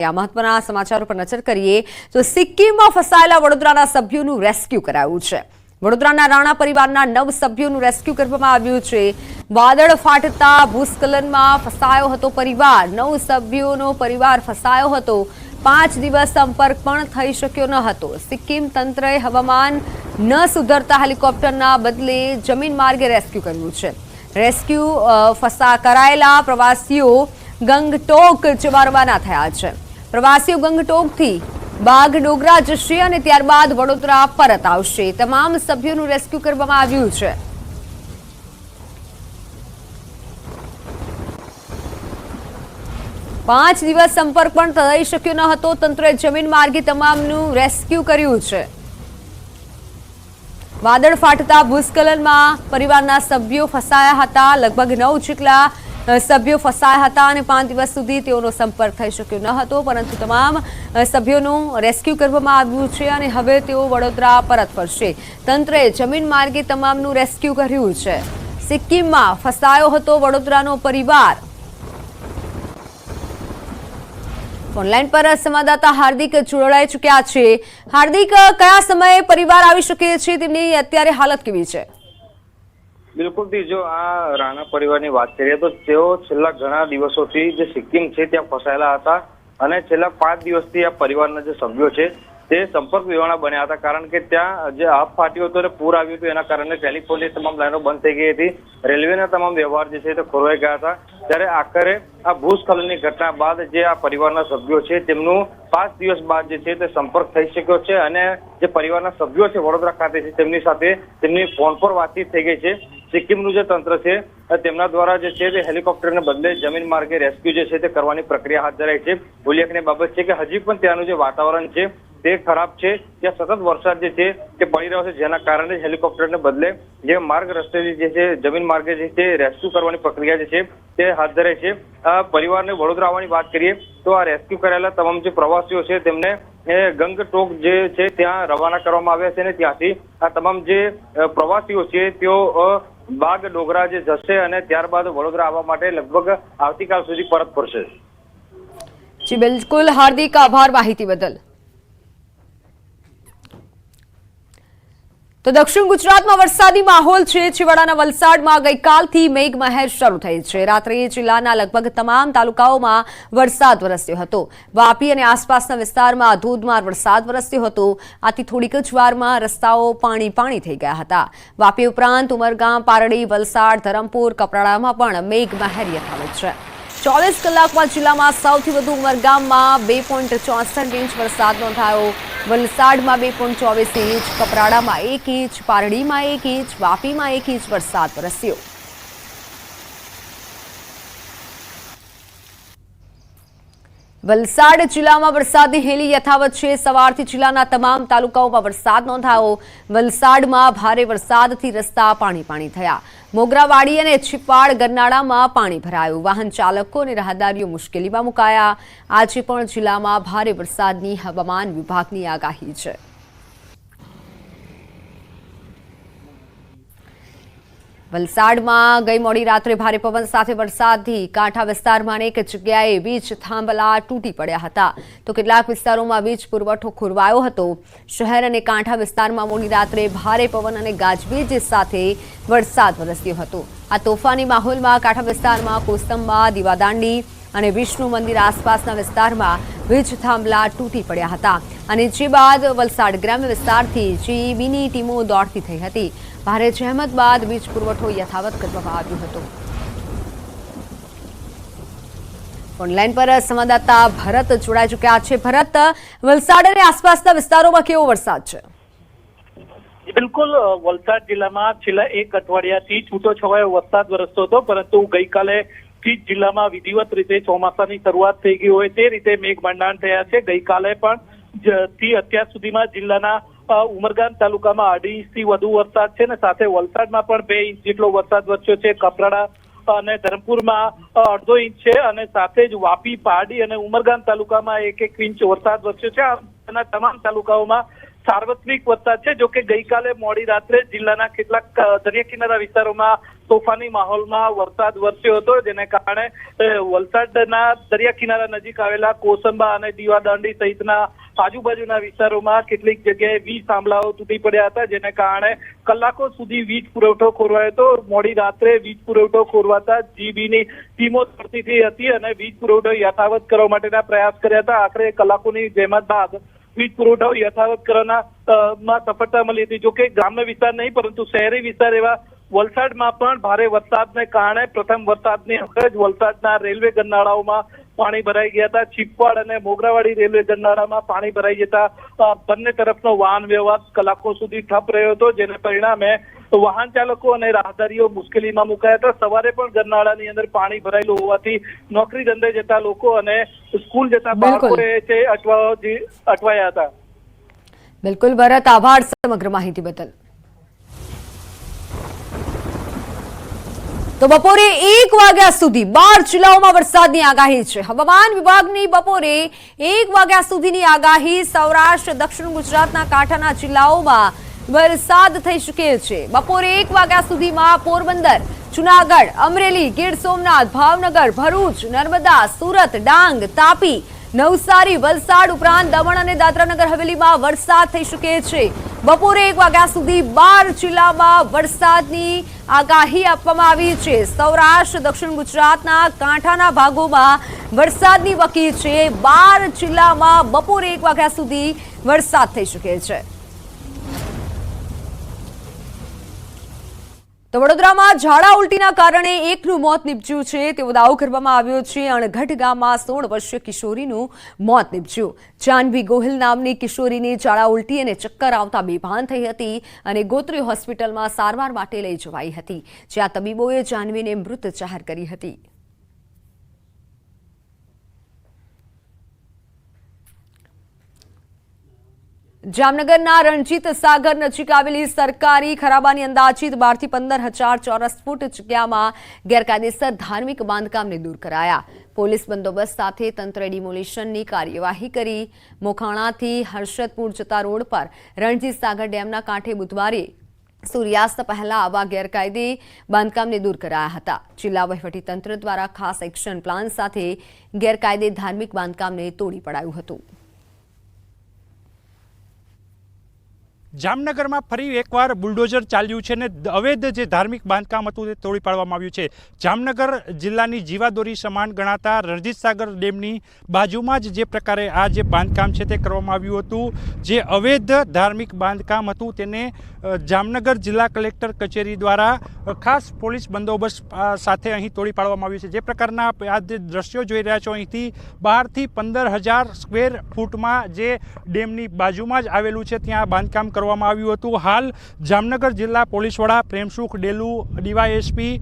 આ મહત્વના સમાચારો પર નજર કરીએ તો સિક્કિમમાં ફસાયેલા વડોદરાના સભ્યોનું રેસ્ક્યુ કરાયું છે। વડોદરાના રાણા પરિવારના 9 સભ્યોનું રેસ્ક્યુ કરવામાં આવ્યું છે। વાદળ ફાટતા ભૂસ્ખલનમાં ફસાયો હતો પરિવાર। 9 સભ્યોનો પરિવાર ફસાયો હતો। 5 દિવસ સંપર્ક પણ થઈ શક્યો ન હતો। સિક્કિમ તંત્રએ હવામાન ન સુધરતા હેલિકોપ્ટરના બદલે જમીન માર્ગે રેસ્ક્યુ કર્યું છે। રેસ્ક્યુ કરાયેલા પ્રવાસીઓ ગંગટોક જવા રવાના થયા છે। પ્રવાસીઓ ગંગટોકથી બાગડોગરા જશે અને ત્યારબાદ વડોદરા પરત આવશે। તમામ સભ્યોનું રેસ્ક્યુ કરવામાં આવ્યું છે। પાંચ દિવસ સંપર્ક પણ થઈ શક્યો ન હતો। તંત્રએ જમીન માર્ગે તમામનું રેસ્ક્યુ કર્યું છે। વાદળ ફાટતા ભૂસ્ખલનમાં પરિવારના સભ્યો ફસાયા હતા। લગભગ 9 જેટલા સભ્યો ફસાયા હતા અને 5 દિવસ સુધી તેઓનો સંપર્ક થઈ શક્યો ન હતો, પરંતુ તમામ સભ્યોનું રેસ્ક્યુ કરવામાં આવ્યું છે અને હવે તેઓ વડોદરા પરત ફરશે। તંત્રએ જમીન માર્ગે તમામનું રેસ્ક્યુ કર્યું છે। સિક્કિમમાં ફસાયો હતો વડોદરાનો પરિવાર। ઓનલાઈન પર સંવાદદાતા હાર્દિક જોડાઈ ચૂક્યા છે। હાર્દિક, કયા સમયે પરિવાર આવી શકે છે? તેમની અત્યારે હાલત કેવી છે? બિલકુલ જો આ રાણા પરિવારની વાત કરીએ તો તેઓ છેલ્લા ઘણા દિવસોથી જે સિક્કિમ છે ત્યાં ફસાયેલા હતા અને છેલ્લા 5 દિવસથી આ પરિવારના જે સભ્યો છે તે સંપર્ક વિહોણા બન્યા હતા, કારણ કે ત્યાં જે આભ ફાટ્યો હતો અને પૂર આવ્યું હતું, એના કારણે ટેલિફોનની તમામ લાઈનો બંધ થઈ ગઈ હતી। રેલવેના તમામ વ્યવહાર જે છે તે ખોરવાઈ ગયા હતા। ત્યારે આખરે આ ભૂસ્ખલનની ઘટના બાદ જે આ પરિવારના સભ્યો છે તેમનું 5 દિવસ બાદ જે છે તે સંપર્ક થઈ શક્યો છે અને જે પરિવારના સભ્યો છે વડોદરા ખાતે છે તેમની સાથે તેમની ફોન પર વાતચીત થઈ ગઈ છે। સિક્કિમનું જે તંત્ર છે તેમના દ્વારા જે છે તે હેલિકોપ્ટરને બદલે જમીન માર્ગે રેસ્ક્યુ જે છે તે કરવાની પ્રક્રિયા હાથ ધરાઈ છે। ઉલ્લેખનીય બાબત છે કે હજી પણ ત્યાંનું જે વાતાવરણ છે તે ખરાબ છે। ત્યાં સતત વરસાદ જે છે તે પડી રહ્યો છે, જેના કારણે હેલિકોપ્ટરને બદલે જે માર્ગ રસ્તેથી જે છે જમીન માર્ગે જે છે રેસ્ક્યુ કરવાની પ્રક્રિયા જે છે તે હાથ ધરાઈ છે। પરિવારને વડોદરા આવવાની વાત કરીએ તો આ રેસ્ક્યુ કરાયેલા તમામ જે પ્રવાસીઓ છે તેમને ગંગટોક જે છે ત્યાં રવાના કરવામાં આવ્યા છે અને ત્યાંથી આ તમામ જે પ્રવાસીઓ છે તેઓ બાગડોગરા જે જશે અને ત્યારબાદ વડોદરા આવવા માટે લગભગ આવતીકાલ સુધી પરત ફરશે। જી બિલકુલ હાર્દિક, આભાર માહિતી બદલ। તો દક્ષિણ ગુજરાતમાં વરસાદી માહોલ છે। છેવાડાના વલસાડમાં ગઈકાલથી મેઘમહેર શરૂ થઈ છે। રાત્રે જિલ્લાના લગભગ તમામ તાલુકાઓમાં વરસાદ વરસ્યો હતો। વાપી અને આસપાસના વિસ્તારમાં ધોધમાર વરસાદ વરસ્યો હતો। આથી થોડીક જ વારમાં રસ્તાઓ પાણી થઈ ગયા હતા। વાપી ઉપરાંત ઉમરગામ, પારડી, વલસાડ, ધરમપુર, કપરાડામાં પણ મેઘમહેર યથાવત છે। 24 કલાકમાં જિલ્લામાં સૌથી વધુ ઉમરગામમાં 2.64 ઇંચ વરસાદ નોંધાયો। વલસાડમાં 2.24 ઇંચ, કપરાડામાં 1 ઇંચ, પારડીમાં 1 ઇંચ, વાપીમાં 1 ઇંચ વરસાદ વરસ્યો। વલસાડ જિલ્લામાં વરસાદની હેલી યથાવત છે। સવારથી જિલ્લાના તમામ તાલુકાઓમાં વરસાદ નોંધાયો। વલસાડમાં ભારે વરસાદથી રસ્તા પાણી થયા। મોગરાવાડી અને છીપાડ ગરનાળામાં પાણી ભરાયું। વાહન ચાલકો અને રાહદારીઓ મુશ્કેલીમાં મુકાયા। આજે પણ જિલ્લામાં ભારે વરસાદની હવામાન વિભાગની આગાહી છે। વલસાડમાં ગઈ મોડી રાત્રે ભારે પવન સાથે વરસાદથી કાંઠા વિસ્તારમાં અનેક જગ્યાએ વીજ થાંભલા તૂટી પડ્યા હતા, તો કેટલાક વિસ્તારોમાં વીજ પુરવઠો ખોરવાયો હતો। શહેર અને કાંઠા વિસ્તારમાં મોડી રાત્રે ભારે પવન અને ગાજવીજ સાથે વરસાદ વરસ્યો હતો। આ તોફાની માહોલમાં કાંઠા વિસ્તારમાં કોસ્તંબા, દીવાદાંડી અને વિષ્ણુ મંદિર આસપાસના વિસ્તારમાં વીજ થાંભલા તૂટી પડ્યા હતા અને જે બાદ વલસાડ ગ્રામ્ય વિસ્તારથી જીબીની ટીમો દોડતી થઈ હતી। ભારે જહેમત બાદ વીજ પુરવઠો યથાવત કરવામાં આવ્યો હતો। ઓનલાઈન પર સંવાદદાતા ભરત જોડાઈ ચૂક્યા છે। ભરત, વલસાડ અને આસપાસના વિસ્તારોમાં કેવો વરસાદ છે? બિલકુલ, વલસાડ જિલ્લામાં છેલ્લા 1 અઠવાડિયાથી છૂટોછવાયો વરસાદ વરસતો હતો, પરંતુ ગઈકાલે જિલ્લામાં વિધિવત રીતે ચોમાસાની શરૂઆત થઈ ગઈ હોય તે રીતે મેઘમંડાણ થયા છે। ગઈકાલે પણ અત્યાર સુધીમાં જિલ્લાના ઉમરગામ તાલુકામાં 2.5 ઇંચથી વધુ વરસાદ છે અને સાથે વલસાડમાં પણ 2 ઇંચ જેટલો વરસાદ વરસ્યો છે। કપરાડા અને ધરમપુરમાં 1.5 ઇંચ છે અને સાથે જ વાપી, પારડી અને ઉમરગામ તાલુકામાં 1 ઇંચ વરસાદ વરસ્યો છે। તમામ તાલુકાઓમાં સાર્વત્રિક વરસાદ છે। જો કે ગઈકાલે મોડી રાત્રે જિલ્લાના કેટલાક દરિયા કિનારા વિસ્તારોમાં તોફાની માહોલમાં વરસાદ વરસ્યો હતો, જેને કારણે વલસાડના દરિયા કિનારા નજીક આવેલા કોસંબા અને દીવાદાંડી સહિતના આજુબાજુના વિસ્તારોમાં કેટલીક જગ્યાએ વીજ થાંભલાઓ તૂટી પડ્યા હતા, જેને કારણે કલાકો સુધી વીજ પુરવઠો ખોરવાયો હતો। મોડી રાત્રે વીજ પુરવઠો ખોરવાતા જીબીની ટીમો તરતી થઈ હતી અને વીજ પુરવઠો યથાવત કરવા માટેના પ્રયાસ કર્યા હતા। આખરે કલાકોની જહેમત બાદ વીજ પુરવઠો યથાવત કરવાના સફળતા મળી હતી। જોકે ગ્રામ્ય વિસ્તાર નહીં પરંતુ શહેરી વિસ્તાર એવા વલસાડમાં પણ ભારે વરસાદને કારણે પ્રથમ વરસાદની અંદર જ વલસાડના રેલવે ગરનાળાઓમાં પાણી ભરાઈ ગયા હતા। ચીપવાડ અને મોગરાવાડી રેલવે ગરનાળામાં પાણી ભરાઈ જતા બંને તરફનો વાહન વ્યવહાર કલાકો સુધી ઠપ રહ્યો હતો, જેને પરિણામે વાહન ચાલકો અને રાહદારીઓ મુશ્કેલીમાં મુકાયા હતા। સવારે પણ ગરનાળાની અંદર પાણી ભરાયેલું હોવાથી નોકરી ધંધે જતા લોકો અને સ્કૂલ જતા બાળકોએ અટવાયા હતા। બિલકુલ ભરત, આભાર સમગ્ર માહિતી બદલ। તો બપોરે 1 વાગ્યા સુધી 12 જિલ્લાઓમાં વરસાદની આગાહી છે। હવામાન વિભાગની બપોરે 1 વાગ્યા સુધીની આગાહી। સૌરાષ્ટ્ર દક્ષિણ ગુજરાતના કાંઠાના જિલ્લાઓમાં વરસાદ થઈ શકે છે। બપોરે 1 વાગ્યા સુધીમાં પોરબંદર, જુનાગઢ, અમરેલી, ગીર સોમનાથ, ભાવનગર, ભરૂચ, નર્મદા, સુરત, ડાંગ, તાપી, નવસારી, વલસાડ ઉપરાંત દમણ અને દાદરાનગર હવેલીમાં વરસાદ થઈ શકે છે। બપોરે 1 વાગ્યા સુધી 12 જિલ્લામાં વરસાદની આગાહી આપવામાં આવી છે। સૌરાષ્ટ્ર દક્ષિણ ગુજરાતના કાંઠાના ભાગોમાં વરસાદની વકી છે। 12 જિલ્લામાં બપોરે 1 વાગ્યા સુધી વરસાદ થઈ શકે છે। તો વડોદરામાં ઝાડા ઉલટીના કારણે એકનું મોત નીપજ્યું છે તેવો દાવો કરવામાં આવ્યો છે। અણઘટ ગામમાં 16 વર્ષીય કિશોરીનું મોત નીપજ્યું। જાનવી ગોહિલ નામની કિશોરીને ઝાડા ઉલટી અને ચક્કર આવતા બેભાન થઈ હતી અને ગોત્રી હોસ્પિટલમાં સારવાર માટે લઈ જવાઈ હતી, જ્યાં તબીબોએ જાનવીને મૃત જાહેર કરી હતી। જામનગરના રણજીત સાગર નજીક આવેલી સરકારી ખરાબાની અંદાજિત 12 થી 15,000 ચોરસ ફૂટ જગ્યામાં ગેરકાયદેસર ધાર્મિક બાંધકામને દૂર કરાયા। પોલીસ બંદોબસ્ત સાથે તંત્રે ડિમોલિશનની કાર્યવાહી કરી। મોખાણાથી હર્ષદપુર જતા રોડ પર રણજીત સાગર ડેમના કાંઠે બુધવારે સૂર્યાસ્ત પહેલા આવા ગેરકાયદે બાંધકામને દૂર કરાયા હતા। જિલ્લા વહીવટીતંત્ર દ્વારા ખાસ એક્શન પ્લાન સાથે ગેરકાયદે ધાર્મિક બાંધકામને તોડી પડાયું હતું। જામનગરમાં ફરી એકવાર બુલડોઝર ચાલ્યું છે અને અવૈધ જે ધાર્મિક બાંધકામ હતું તે તોડી પાડવામાં આવ્યું છે। જામનગર જિલ્લાની જીવાદોરી સમાન ગણાતા રણજીત સાગર ડેમની બાજુમાં જ જે પ્રકારે આ જે બાંધકામ છે તે કરવામાં આવ્યું હતું, જે અવૈધ ધાર્મિક બાંધકામ હતું તેને જામનગર જિલ્લા કલેક્ટર કચેરી દ્વારા ખાસ પોલીસ બંદોબસ્ત સાથે અહીં તોડી પાડવામાં આવ્યું છે। જે પ્રકારના આ જે દ્રશ્યો જોઈ રહ્યા છો, અહીંથી 12 થી 15,000 સ્ક્વેર ફૂટમાં જે ડેમની બાજુમાં જ આવેલું છે ત્યાં બાંધકામ કરવામાં આવ્યું હતું। હાલ જામનગર જિલ્લા પોલીસ વડા પ્રેમસુખ ડેલુ, ડીવાયએસપી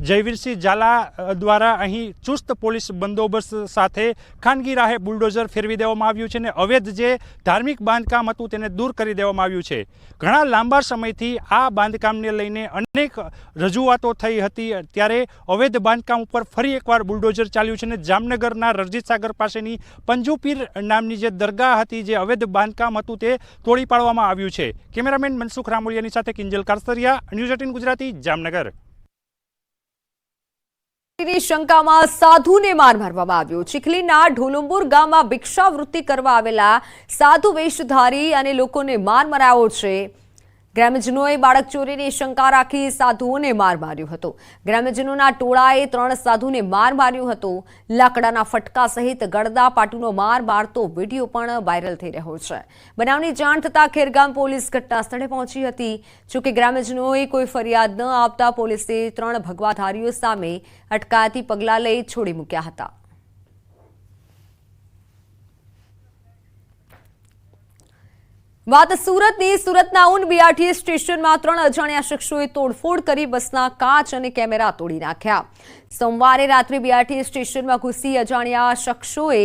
જયવીરસિંહ ઝાલા દ્વારા અહીં ચુસ્ત પોલીસ બંદોબસ્ત સાથે ખાનગી રાહે બુલડોઝર ફેરવી દેવામાં આવ્યું છે અને અવૈધ જે ધાર્મિક બાંધકામ હતું તેને દૂર કરી દેવામાં આવ્યું છે। ઘણા લાંબા સમયથી આ બાંધકામને લઈને અનેક રજૂઆતો થઈ હતી, ત્યારે અવૈધ બાંધકામ ઉપર ફરી એકવાર બુલડોઝર ચાલ્યું છે અને જામનગરના રણજીત સાગર પાસેની પંજુપીર નામની જે દરગાહ હતી, જે અવૈધ બાંધકામ હતું તે તોડી પાડવામાં આવ્યું છે। કેમેરામેન મનસુખ રામોલિયાની સાથે કિંજલ કારસરિયા, ન્યૂઝ 18 ગુજરાતી, જામનગર। શંકામાં સાધુને માર મારવામાં આવ્યો। ચીખલીના ઢોલુંબુર ગામમાં ભિક્ષાવૃત્તિ કરવા આવેલા સાધુ વેશધારી અને લોકોને માર મરાયો છે। ગ્રામજનોએ બાળક ચોરીની શંકા રાખી સાધુઓને માર માર્યો હતો। ગ્રામજનોના ટોળાએ 3 સાધુને માર માર્યો હતો। લાકડાના ફટકા સહિત ગળદા પાટુનો માર મારતો વિડીયો પણ વાયરલ થઈ રહ્યો છે। બનાવની જાણ થતાં ખેરગામ પોલીસ ઘટના સ્થળે પહોંચી હતી। જોકે ગ્રામજનોએ કોઈ ફરિયાદ ન આપતા પોલીસે 3 ભગવાધારીઓ સામે અટકાયતી પગલાં લઈ છોડી મૂક્યા હતા। વાત સુરતની। સુરતના ઉન બીઆરટીએસ સ્ટેશનમાં 3 અજાણ્યા શખ્સોએ તોડફોડ કરી બસના કાચ અને કેમેરા તોડી નાખ્યા। સોમવારે રાત્રે બીઆરટીએસ સ્ટેશનમાં ઘૂસી અજાણ્યા શખ્સોએ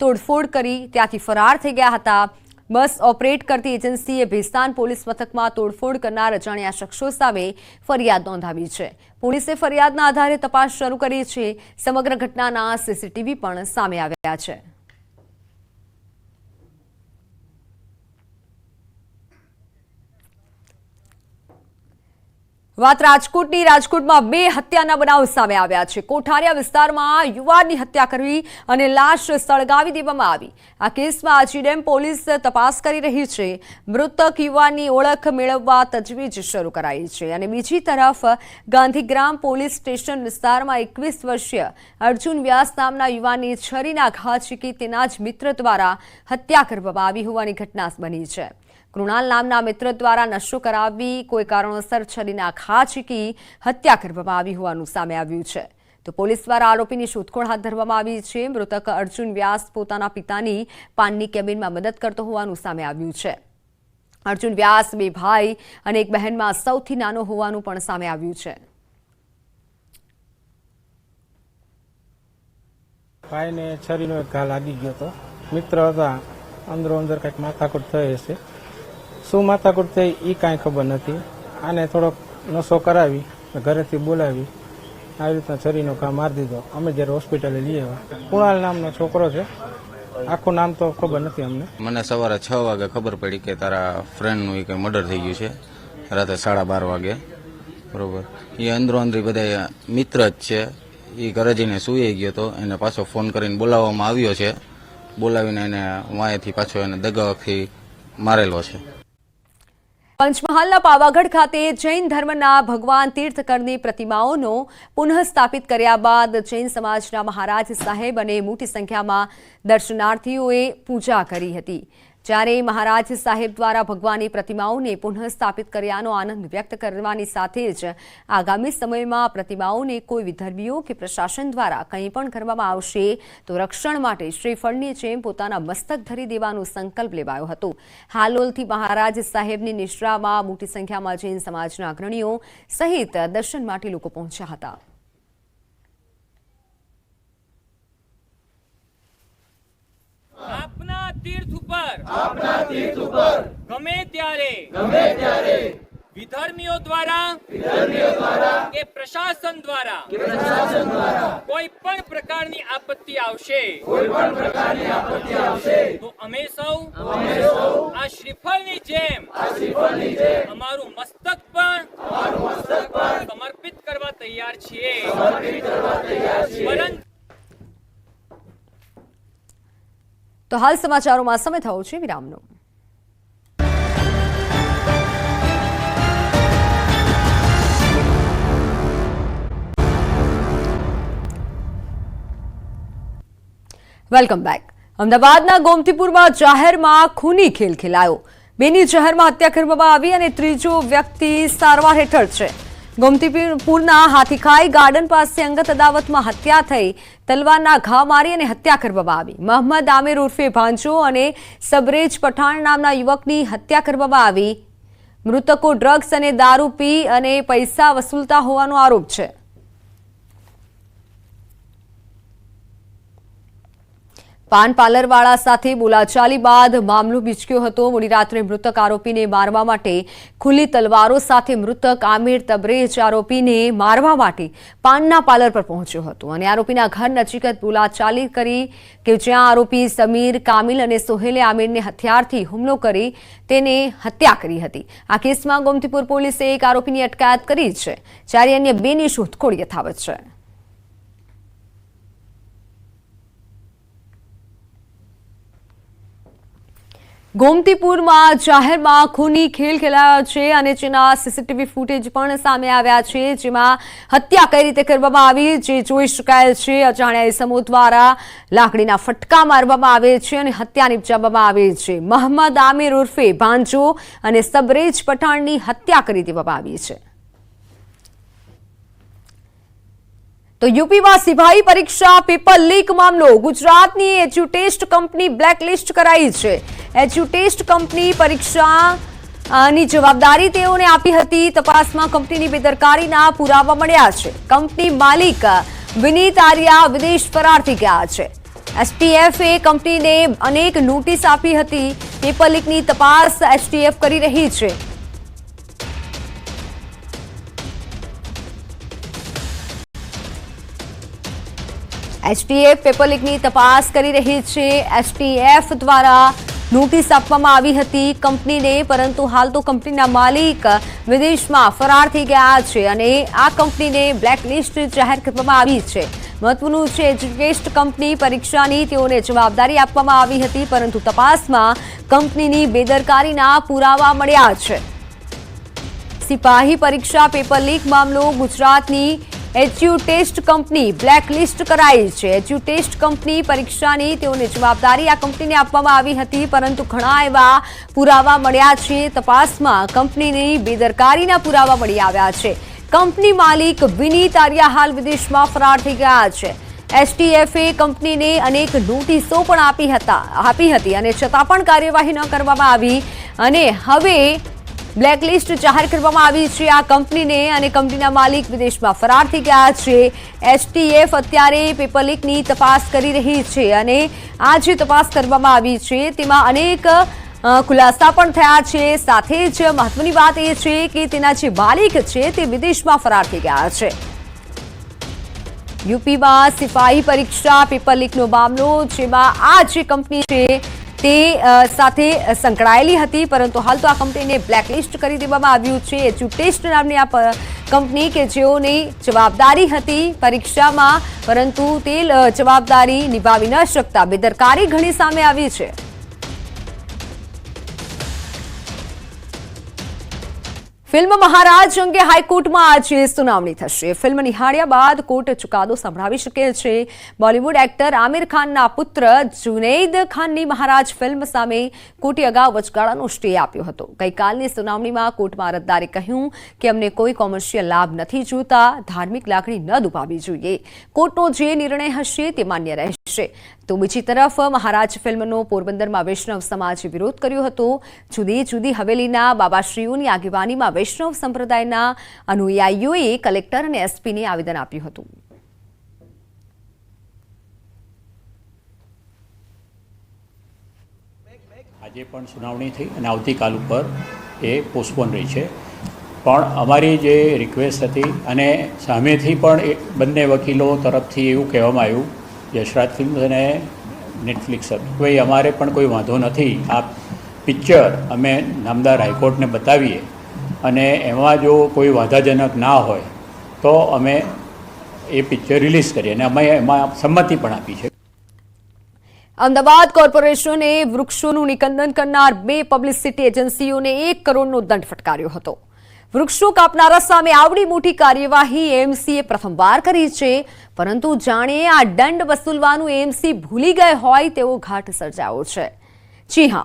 તોડફોડ કરી ત્યાંથી ફરાર થઈ ગયા હતા। બસ ઓપરેટ કરતી એજન્સીએ ભેસ્તાન પોલીસ મથકમાં તોડફોડ કરનાર અજાણ્યા શખ્સો સામે ફરિયાદ નોંધાવી છે। પોલીસે ફરિયાદના આધારે તપાસ શરૂ કરી છે। સમગ્ર ઘટનાના સીસીટીવી પણ સામે આવ્યા છે। વાત રાજકોટની. રાજકોટમાં 2 હત્યાના બનાવ સામે આવ્યા છે. કોઠારિયા વિસ્તારમાં યુવાનની હત્યા કરવી અને લાશ સળગાવી દેવામાં આવી. આ કેસમાં આજીડેમ પોલીસ તપાસ કરી રહી છે. મૃતક યુવાનની ઓળખ મેળવવા તજવીજ શરૂ કરાઈ છે. અને બીજી તરફ ગાંધીગ્રામ પોલીસ સ્ટેશન વિસ્તારમાં 21 વર્ષીય અર્જુન વ્યાસ નામના યુવાનની છરીના ઘા ઝીકી તેના જ મિત્ર દ્વારા હત્યા કરવામાં આવી હોવાની ઘટના બની છે. કૃણાલ નામના મિત્ર દ્વારા નશો કરાવી કોઈ કારણોસર છરીના ઘા ઝીકી હત્યા કરવામાં આવી હોવાનું સામે આવ્યું છે. તો પોલીસ દ્વારા આરોપીની શોધખોળ હાથ ધરવામાં આવી છે. મૃતક અર્જુન વ્યાસ પોતાના પિતાની પાનની કેબિનમાં મદદ કરતો હોવાનું સામે આવ્યું છે. અર્જુન વ્યાસ 2 ભાઈ અને 1 બહેનમાં સૌથી નાનો હોવાનું પણ સામે આવ્યું છે. ભાઈને છરીનો એક ઘા લાગી ગયો હતો. મિત્ર હતા, અંદરો અંદર કંઈક માથાકૂટ થઈ હશે. શું માથાકૂટ થઈ એ કાંઈ ખબર નથી. આને થોડોક નશો કરાવી ઘરેથી બોલાવી આવી રીતના છરીનો ઘા મારી દીધો. અમે જ્યારે હોસ્પિટલે લઈ આવ્યા. કુણાલ નામનો છોકરો છે, આખું નામ તો ખબર નથી અમને. મને સવારે 6 વાગે ખબર પડી કે તારા ફ્રેન્ડનું કંઈ મર્ડર થઈ ગયું છે, રાતે 12:30 વાગે. બરોબર, એ અંદરો અંદરી બધા મિત્ર જ છે. એ ઘરે જઈને સૂઈ ગયો હતો. એને પાછો ફોન કરીને બોલાવવામાં આવ્યો છે. બોલાવીને એને વાંયથી પાછો એને દગાથી મારેલો છે. પંચમહાલના પાવાગઢ ખાતે જૈન ધર્મના ભગવાન તીર્થકરની પ્રતિમાઓનો પુનઃસ્થાપિત કર્યા બાદ જૈન સમાજના મહારાજ સાહેબ અને મોટી સંખ્યામાં દર્શનાર્થીઓએ પૂજા કરી હતી. જ્યારે મહારાજ સાહેબ દ્વારા ભગવાનની પ્રતિમાઓને પુનઃસ્થાપિત કર્યાનો આનંદ વ્યક્ત કરવાની સાથે જ આગામી સમયમાં પ્રતિમાઓને કોઈ વિધર્મીઓ કે પ્રશાસન દ્વારા કંઈ પણ કરવામાં આવશે તો રક્ષણ માટે શ્રીફળની જેમ પોતાના મસ્તક ધરી દેવાનો સંકલ્પ લેવાયો હતો. હાલોલથી મહારાજ સાહેબની નિશ્રામાં મોટી સંખ્યામાં જૈન સમાજના અગ્રણીઓ સહિત દર્શન માટે લોકો પહોંચ્યા હતા. આપના તીર્થ ઉપર ગમે ત્યારે વિધર્મીઓ દ્વારા કે પ્રશાસન દ્વારા કોઈ પણ પ્રકારની આપત્તિ આવશે તો અમે સૌ આ શ્રીફળની જેમ અમારું મસ્તક પણ સમર્પિત કરવા તૈયાર છીએ. પરંતુ તો હાલ સમાચારોમાં સમય થયો છે વિરામનો. Welcome back. અમદાવાદના ગોમતીપુરમાં જાહેરમાં ખૂની ખેલ ખેલાયો. 2ની જાહેરમાં હત્યા કરવામાં આવી અને 3જો વ્યક્તિ સારવાર હેઠળ છે. ગોમતીપુરના હાથીખાઈ ગાર્ડન પાસે અંગત અદાવતમાં હત્યા થઈ. તલવારના ઘા મારી અને હત્યા કરવામાં આવી. મોહમ્મદ આમિર ઉર્ફે ભાંજો અને સબરેજ પઠાણ નામના યુવકની હત્યા કરવામાં આવી. મૃતકો ડ્રગ્સ અને દારૂ પી અને પૈસા વસૂલતા હોવાનો આરોપ છે. પાન પાર્લરવાળા સાથે બોલાચાલી બાદ મામલો બીચક્યો હતો. મોડી રાત્રે મૃતક આરોપીને મારવા માટે ખુલ્લી તલવારો સાથે મૃતક આમિર તબરેજ આરોપીને મારવા માટે પાનના પાર્લર પર પહોંચ્યો હતો અને આરોપીના ઘર નજીક બોલાચાલી કરી કે જ્યાં આરોપી સમીર, કામિલ અને સોહેલે આમિરને હથિયારથી હુમલો કરી તેને હત્યા કરી હતી. આ કેસમાં ગોમતીપુર પોલીસે એક આરોપીની અટકાયત કરી છે, જ્યારે અન્ય 2ની શોધખોળ યથાવત છે. ગોમતીપુરમાં જાહેરમાં ખૂની ખેલ ખેલાયો છે અને જેના સીસીટીવી ફૂટેજ પણ સામે આવ્યા છે, જેમાં હત્યા કઈ રીતે કરવામાં આવી જે જોઈ શકાય છે. અજાણ્યા ઇસમો દ્વારા લાકડીના ફટકા મારવામાં આવે છે અને હત્યા નિપજાવવામાં આવે છે. મોહમ્મદ આમિર ઉર્ફે ભાંજો અને સબરેજ પઠાણની હત્યા કરી દેવામાં આવી છે. તો યુપીમાં સિપાહી પરીક્ષા પેપર લીક મામલો. ગુજરાતની એજ્યુટેસ્ટ કંપની બ્લેકલિસ્ટ કરાઈ છે. એજ્યુટેસ્ટ કંપની પરીક્ષાની જવાબદારી તેઓને આપી હતી. તપાસમાં કંપનીની બેદરકારીના પુરાવા મળ્યા છે. કંપની માલિક વિનીત આર્યા વિદેશ ફરાર થઈ ગયા છે. એસટીએફે કંપનીને અનેક નોટિસ આપી હતી. પેપર લીકની તપાસ એસટીએફ કરી રહી છે. એસટીએફ પેપર લીકની તપાસ કરી રહી છે. એસટીએફ દ્વારા નોટિસ આપવામાં આવી હતી કંપનીને, પરંતુ હાલ તો કંપનીના માલિક વિદેશમાં ફરાર થઈ ગયા છે અને આ કંપનીને બ્લેકલિસ્ટ જાહેર કરવામાં આવી છે. મહત્વનું છે, એજ્યુટેસ્ટ કંપની પરીક્ષાની તેઓને જવાબદારી આપવામાં આવી હતી, પરંતુ તપાસમાં કંપનીની બેદરકારીના પુરાવા મળ્યા છે. સિપાહી પરીક્ષા પેપર લીક મામલો. ગુજરાતની એજ્યુટેસ્ટ કંપની બ્લેકલિસ્ટ કરાઈ છે. એજ્યુટેસ્ટ કંપની પરીક્ષાની તેઓને જવાબદારી આ કંપનીને આપવામાં આવી હતી, પરંતુ ઘણા એવા પુરાવા મળ્યા છે. તપાસમાં કંપનીની બેદરકારીના પુરાવા મળી આવ્યા છે. કંપની માલિક વિનીત આર્યા હાલ વિદેશમાં ફરાર થઈ ગયા છે. એસટીએફે કંપનીને અનેક નોટિસો પણ આપી હતી અને છતાં પણ કાર્યવાહી ન કરવામાં આવી અને હવે બ્લેકલિસ્ટ જાહેર કરવામાં આવી છે આ કંપનીને અને કંપનીના માલિક વિદેશમાં ફરાર થઈ ગયા છે. એસટીએફ અત્યારે પેપર લીકની તપાસ કરી રહી છે અને આ જે તપાસ કરવામાં આવી છે તેમાં અનેક ખુલાસા પણ થયા છે. સાથે જ મહત્વની વાત એ છે કે તેના જે માલિક છે તે વિદેશમાં ફરાર થઈ ગયા છે. યુપીમાં સિપાહી પરીક્ષા પેપર લીકનો મામલો, જેમાં આ જે કંપની છે તે સાથે સંકળાયેલી હતી, પરંતુ હાલ તો આ કંપનીને બ્લેકલિસ્ટ કરી દેવામાં આવ્યું છે. એજ્યુટેસ્ટ નામની આ કંપની કે જેઓની જવાબદારી હતી પરીક્ષામાં, પરંતુ તે જવાબદારી નિભાવી ન શકતા બેદરકારી ઘણી સામે આવી છે. ફિલ્મ મહારાજ અંગે હાઈકોર્ટમાં આજે સુનાવણી થશે. ફિલ્મ નિહાળ્યા બાદ કોર્ટ ચુકાદો સંભળાવી શકે છે. બોલિવૂડ એક્ટર આમિર ખાનના પુત્ર જુનૈદ ખાનની મહારાજ ફિલ્મ સામે કોર્ટે અગાઉ વચગાળાનો સ્ટે આપ્યો હતો. ગઈકાલની સુનાવણીમાં કોર્ટમાં અરજદારે કહ્યું કે અમને કોઈ કોમર્શિયલ લાભ નથી જોતા, ધાર્મિક લાગણી ન દુભાવવી જોઈએ. કોર્ટનો જે નિર્ણય હશે તે માન્ય રહેશે. તો બીજી તરફ મહારાજ ફિલ્મનો પોરબંદરમાં વૈષ્ણવ સમાજે વિરોધ કર્યો હતો. જુદી જુદી હવેલીના બાબાશ્રીઓની આગેવાનીમાં વૈષ્ણવ સંપ્રદાયના અનુયાયીઓએ કલેક્ટર અને એસપીને આવેદન આપ્યું હતું. આજે પણ સુનાવણી થઈ અને આવતીકાલ ઉપર એ પોસ્ટપોન રહી છે, પણ અમારી જે રિક્વેસ્ટ હતી અને સામેથી પણ બંને વકીલો તરફથી એવું કહેવામાં આવ્યું, યશરાજ ફિલ્મ્સ અને નેટફ્લિક્સ, ભાઈ અમારે પણ કોઈ વાંધો નથી, આ પિક્ચર અમે નામદાર હાઈકોર્ટને બતાવીએ અને એમાં જો કોઈ વાંધાજનક ના હોય તો અમે એ પિક્ચર રિલીઝ કરીએ અને અમે એમાં સંમતિ પણ આપી છે. અમદાવાદ કોર્પોરેશને વૃક્ષોનું નિકંદન કરનાર 2 પબ્લિસિટી એજન્સીઓને 1 કરોડનો દંડ ફટકાર્યો હતો. વૃક્ષો કાપનારા સામે આવડી મોટી કાર્યવાહી એએમસીએ પ્રથમવાર કરી છે, પરંતુ જાણે આ દંડ વસૂલવાનું એએમસી ભૂલી ગઈ હોય તેવો ઘાટ સર્જાયો છે. જી હા,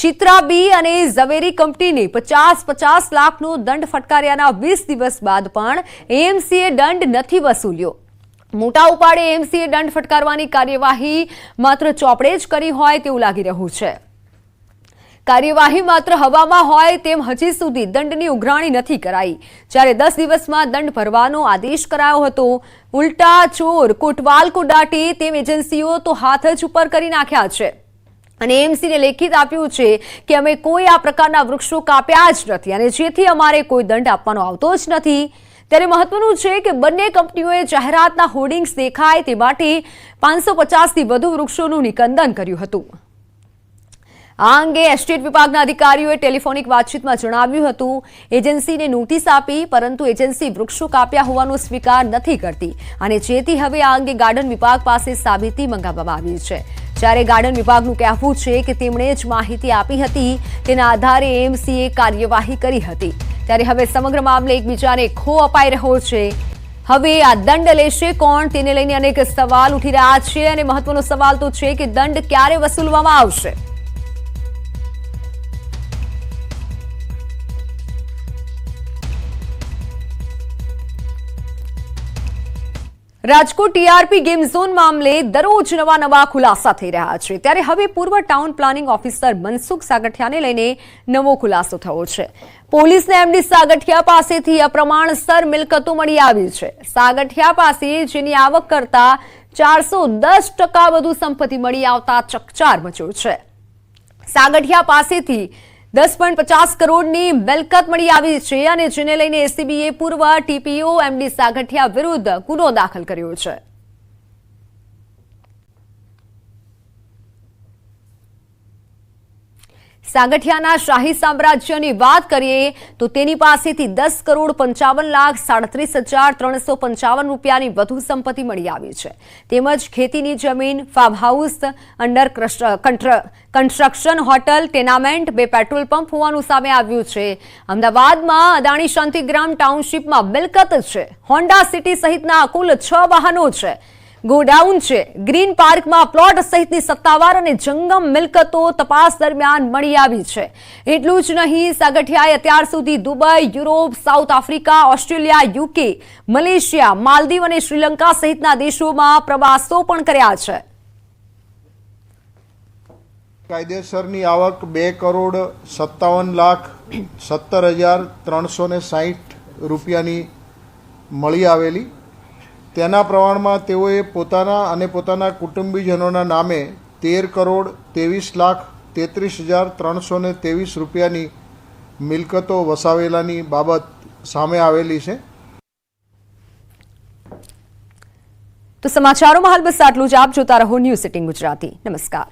ચિત્રા બી અને ઝવેરી કંપનીને 50 લાખનો દંડ ફટકાર્યાના 20 દિવસ બાદ પણ એએમસીએ દંડ નથી વસૂલ્યો. મોટા ઉપાડે એએમસીએ દંડ ફટકારવાની કાર્યવાહી માત્ર ચોપડે જ કરી હોય તેવું લાગી રહ્યું છે. કાર્યવાહી માત્ર હવામાં હોય તેમ હજી સુધી દંડની ઉઘરાણી નથી કરાઈ. જ્યારે 10 દિવસમાં દંડ ભરવાનો આદેશ કરાયો હતો. ઉલટા ચોર કોટવાલ કો ડાંટે તેમ એજન્સીઓ તો હાથ જ ઉપર કરી નાખ્યા છે અને એએમસીને લેખિત આપ્યું છે કે અમે કોઈ આ પ્રકારના વૃક્ષો કાપ્યા જ નથી અને જેથી અમારે કોઈ દંડ આપવાનો આવતો જ નથી. ત્યારે મહત્વનું છે કે બંને કંપનીઓએ જાહેરાતના હોર્ડિંગ્સ દેખાય તે માટે 550થી વધુ વૃક્ષોનું નિકંદન કર્યું હતું. આ અંગે એસ્ટેટ વિભાગના અધિકારીઓએ ટેલિફોનિક વાતચીતમાં જણાવ્યું હતું, એજન્સીને નોટિસ આપી, પરંતુ એજન્સી વૃક્ષો કાપ્યા હોવાનો સ્વીકાર નથી કરતી અને જેથી હવે આ અંગે ગાર્ડન વિભાગ પાસે સાબિતી મંગાવવામાં આવી છે. જ્યારે ગાર્ડન વિભાગનું કહેવું છે કે તેમણે જ માહિતી આપી હતી, તેના આધારે એએમસીએ કાર્યવાહી કરી હતી. ત્યારે હવે સમગ્ર મામલે એકબીજાને ખો અપાઈ રહ્યો છે. હવે આ દંડ લેશે કોણ તેને લઈને અનેક સવાલ ઉઠી રહ્યા છે અને મહત્વનો સવાલ તો છે કે દંડ ક્યારે વસૂલવામાં આવશે. રાજકોટ ટીઆરપી ગેમ ઝોન મામલે દરરોજ નવા ખુલાસા થઈ રહ્યા છે. ત્યારે હવે પૂર્વ ટાઉન પ્લાનિંગ ઓફિસર મનસુખ સાગઠિયાને લઈને નવો ખુલાસો થયો છે. પોલીસને એમડી સાગઠિયા પાસેથી અપ્રમાણસર મિલકતો મળી આવી છે. સાગઠિયા પાસે જેની આવક કરતા 410% વધુ સંપત્તિ મળી આવતા ચકચાર મચ્યો છે. સાગઠિયા પાસેથી 10.50 કરોડની મિલકત મળી આવી છે અને જેને લઈને એસીબીએ પૂર્વ ટીપીઓ એમડી સાગઠિયા વિરુદ્ધ ગુનો દાખલ કર્યો છે. સાગઠિયાના શાહી સામ્રાજ્યની વાત કરીએ તો તેની પાસેથી 10,55,37,355 રૂપિયાની વધુ સંપત્તિ મળી આવી છે. તેમજ ખેતીની જમીન, farm house, under construction, hotel, tenement, 2 petrol pump હોવાનું સામે આવ્યું છે. અમદાવાદમાં અદાણી શાંતિગ્રામ ટાઉનશીપમાં મિલકત છે. હોન્ડા સિટી સહિતના કુલ 6 વાહનો છે. ગોડાઉન છે. ગ્રીન પાર્કમાં પ્લોટ સહિતની સત્તાવાર અને જંગમ મિલકતો તપાસ દરમિયાન મળી આવી છે. એટલું જ નહીં, સાગઠિયાએ અત્યાર સુધી Dubai, Europe, south Africa, Australia, UK, Malaysia, Maldives અને શ્રીલંકા સહિતના દેશોમાં પ્રવાસો પણ કર્યા છે. કાયદેસરની આવક 2,57,17,360 રૂપિયાની મળી આવેલી. તેના પ્રમાણમાં તેઓએ પોતાના અને પોતાના કુટુંબીજનોના નામે 13,23,33,323 રૂપિયાની મિલકતો વસાવેલાની બાબત સામે આવેલી છે. તો સમાચારોમાં હાલ બસ આટલું જ. આપ જોતા રહો ન્યૂઝ 18 ગુજરાતી. નમસ્કાર.